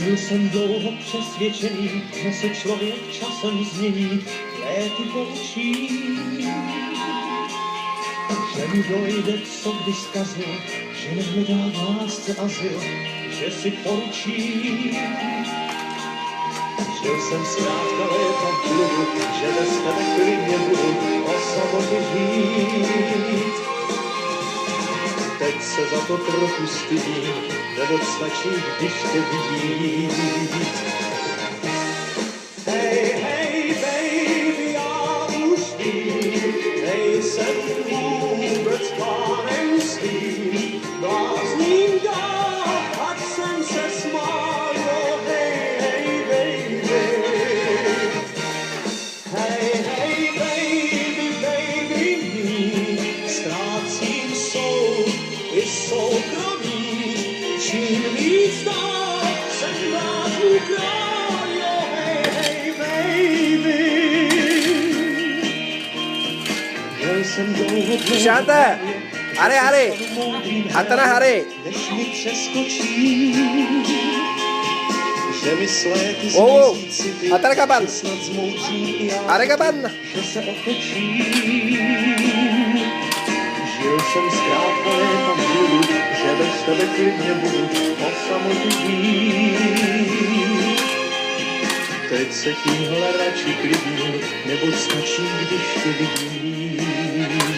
Byl jsem dlouho přesvědčený, že se člověk časem změní, léty poučí. Že mu dojde, co kdy zkazil, že nehledá v lásce azyl, že si poručí. Žil jsem zkrátka léta v klubu, že bez tebe klidně budu o samotě žít. Teď se za to trochu stydím, nebo stačí, když tě vidím. Hej, hej, baby, já už vím, nejsem vůbec pánem svým, blázním dál, ať jsem se smál, jo, hej, hej, baby. Hej, hej, baby, baby, ztrácím soud i soukromí, čím víc dál jsem vládnu král, jo, hej, hej, baby. Žil jsem dlouho Shante, Hari, Hatana Hari. než mi přeskočí, že mi sléty Oh, zmizí city, Hatana kapan. snad zmoučím i já, Hari kapan. že se otočí. Žil jsem zkrátka léta v klidu, že bez tebe klidně budu o samotě žít. Teď se tímhle radši klidím, nebo stačí, když tě vidím.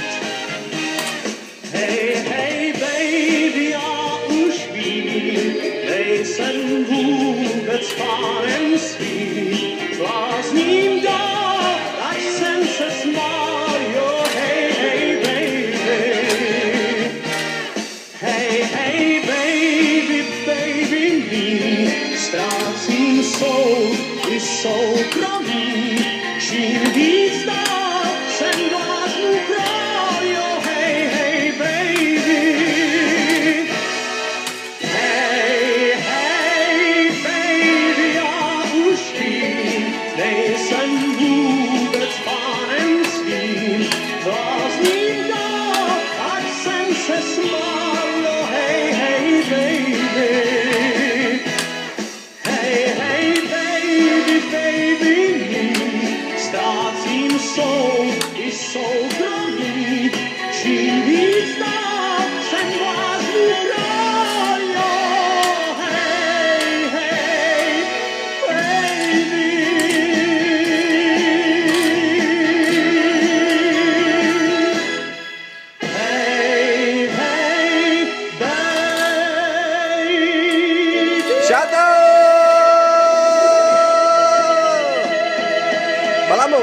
Hej, hej, baby, já už vím, nejsem vůbec pánem svým, blázním dál, ať jsem se smál, jo, hej, hej, baby. Hej, hej, baby, baby, mý, ztrácím soud i soukromí, čím víc dál jsem vládnu král, jo, hej, hej, baby. Hej, hej, baby, já už vím, nejsem vůbec pánem svým, blázním dál, ať jsem se smál, jo, hej, hej, baby. Hej, hej, baby, baby, ztrácím soud i soukromí, čím víc dál jsem vládnu král, jo, hej, hej, baby. Hej, hej, baby. Shato! Balamu.